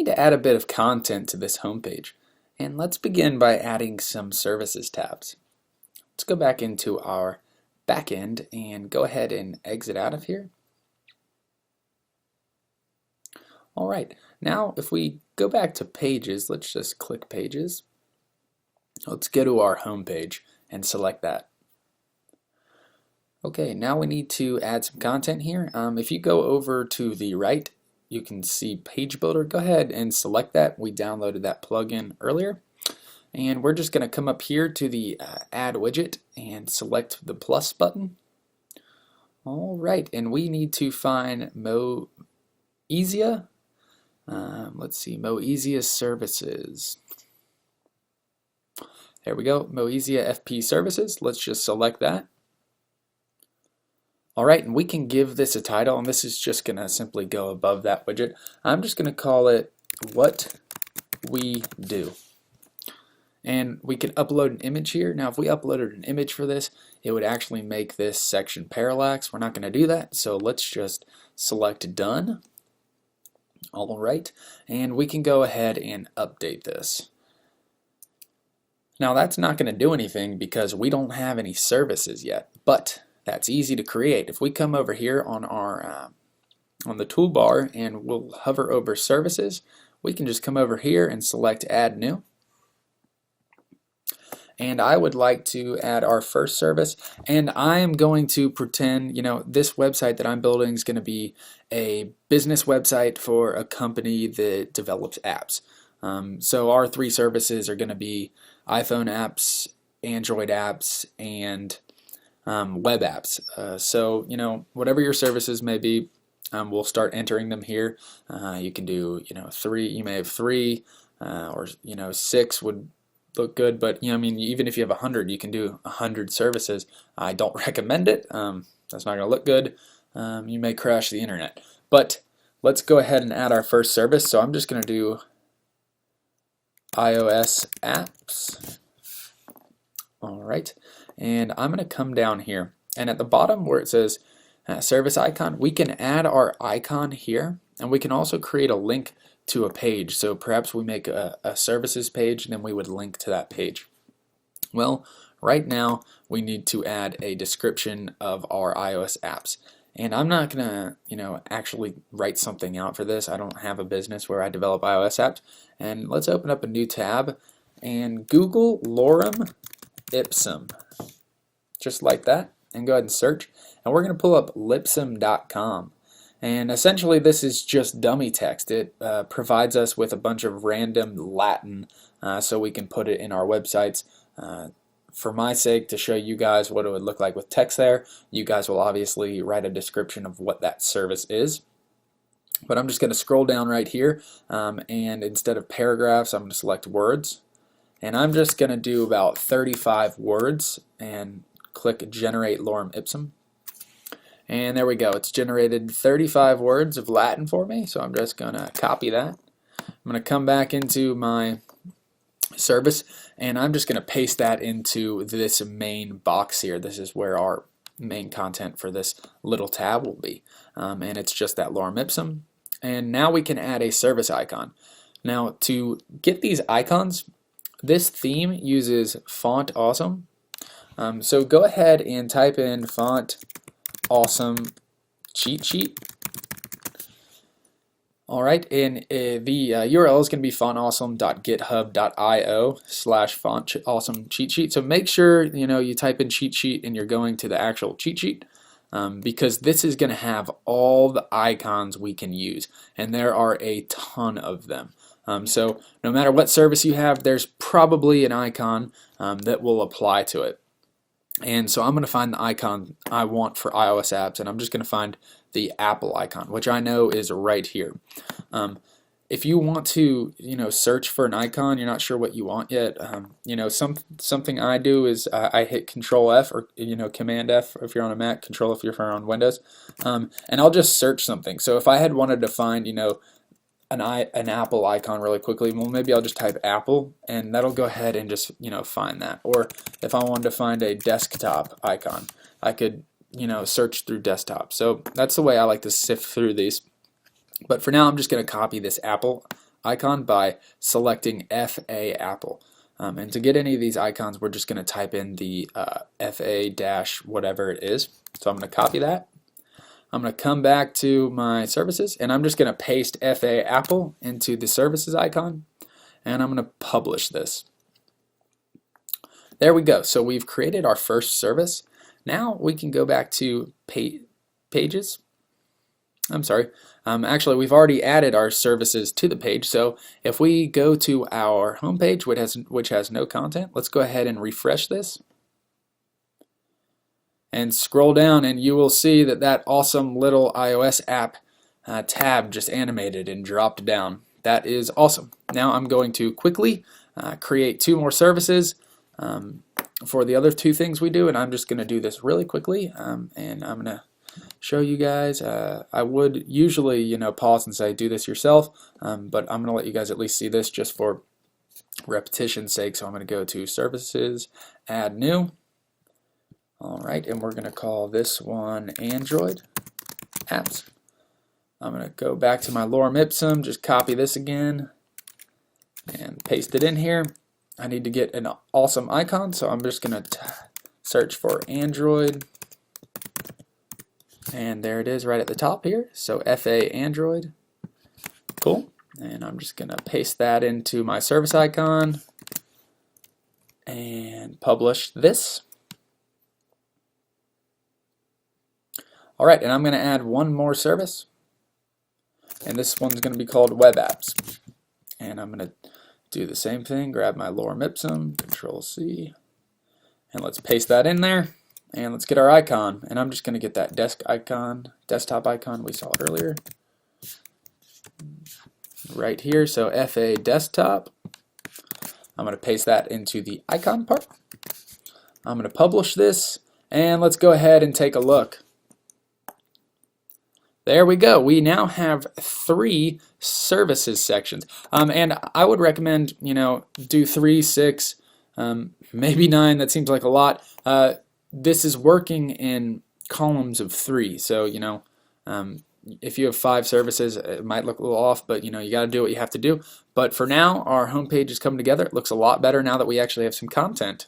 need to add a bit of content to this homepage. And let's begin by adding some services tabs. Let's go back into our backend and go ahead and exit out of here. All right, now if we go back to pages, let's just click pages. Let's go to our home page and select that. Okay, now we need to add some content here. If you go over to the right, you can see Page Builder. Go ahead and select that. We downloaded that plugin earlier. And we're just going to come up here to the Add Widget and select the plus button. All right, and we need to find Moesia. Let's see, Moesia Services. There we go, Moesia FP Services. Let's just select that. All right, and we can give this a title, and this is just going to simply go above that widget. I'm just going to call it What We Do. And we can upload an image here. Now, if we uploaded an image for this, it would actually make this section parallax. We're not going to do that, so let's just select Done. All right, and we can go ahead and update this. Now, that's not going to do anything because we don't have any services yet, but that's easy to create. If we come over here on our on the toolbar and we'll hover over services, we can just come over here and select Add New. And I would like to add our first service, and I am going to pretend, this website that I'm building is going to be a business website for a company that develops apps. So our three services are going to be iPhone apps, Android apps, and web apps. So whatever your services may be, we'll start entering them here. You can do three. You may have three, or 6 would look good, but even if you have 100, you can do 100 services. I don't recommend it. That's not going to look good. You may crash the internet. But let's go ahead and add our first service. So I'm just going to do iOS apps. All right, and I'm going to come down here, and at the bottom where it says service icon, we can add our icon here, and we can also create a link to a page. So perhaps we make a services page, and then we would link to that page. Well, right now we need to add a description of our iOS apps, and I'm not gonna actually write something out for this. I don't have a business where I develop iOS apps. And let's open up a new tab and Google lorem ipsum, just like that, and go ahead and search, and we're going to pull up lipsum.com. And essentially this is just dummy text. It provides us with a bunch of random Latin so we can put it in our websites. For my sake, to show you guys what it would look like with text there, you guys will obviously write a description of what that service is. But I'm just going to scroll down right here, and instead of paragraphs, I'm going to select words. And I'm just going to do about 35 words and click Generate Lorem Ipsum. And there we go. It's generated 35 words of Latin for me, so I'm just going to copy that. I'm going to come back into my service, and I'm just going to paste that into this main box here. This is where our main content for this little tab will be. And it's just that lorem ipsum. And now we can add a service icon. Now, to get these icons, this theme uses Font Awesome. So go ahead and type in Font Awesome cheat sheet. All right, and the URL is going to be fontawesome.github.io/fontawesome cheat sheet. So make sure you type in cheat sheet and you're going to the actual cheat sheet, because this is going to have all the icons we can use, and there are a ton of them. So no matter what service you have, there's probably an icon that will apply to it. And so I'm going to find the icon I want for iOS apps, and I'm just going to find the Apple icon, which I know is right here. If you want to, search for an icon, you're not sure what you want yet. Something I do is I hit Control F or Command F if you're on a Mac, Control F if you're on Windows, and I'll just search something. So if I had wanted to find, an Apple icon really quickly, well, maybe I'll just type Apple, and that'll go ahead and just find that. Or if I wanted to find a desktop icon, I could search through desktop. So that's the way I like to sift through these. But for now, I'm just going to copy this Apple icon by selecting FA Apple. And to get any of these icons, we're just going to type in the FA dash whatever it is. So I'm going to copy that. I'm going to come back to my services, and I'm just going to paste FA Apple into the services icon, and I'm going to publish this. There we go. So we've created our first service. Now we can go back to pages. I'm sorry. Actually, we've already added our services to the page. So if we go to our home page, which has no content, let's go ahead and refresh this. And scroll down, and you will see that that awesome little iOS app tab just animated and dropped down. That is awesome. Now I'm going to quickly create 2 more services for the other 2 things we do, and I'm just going to do this really quickly, and I'm going to show you guys. I would usually, pause and say do this yourself, but I'm going to let you guys at least see this just for repetition's sake. So I'm going to go to Services, Add New. Alright, and we're going to call this one Android Apps. I'm going to go back to my lorem ipsum, just copy this again, and paste it in here. I need to get an awesome icon, so I'm just going to search for Android. And there it is right at the top here. So FA Android. Cool. And I'm just going to paste that into my service icon and publish this. Alright, and I'm going to add one more service. And this one's going to be called Web Apps. And I'm going to do the same thing. Grab my lorem ipsum, Control C, and let's paste that in there. And let's get our icon, and I'm just going to get that desktop icon we saw earlier, right here. So FA Desktop. I'm going to paste that into the icon part. I'm going to publish this, and let's go ahead and take a look. There we go. We now have 3 services sections, and I would recommend do 3, 6, maybe 9. That seems like a lot. This is working in columns of 3, so if you have 5 services, it might look a little off, but you got to do what you have to do. But for now, our home page is coming together. It looks a lot better now that we actually have some content.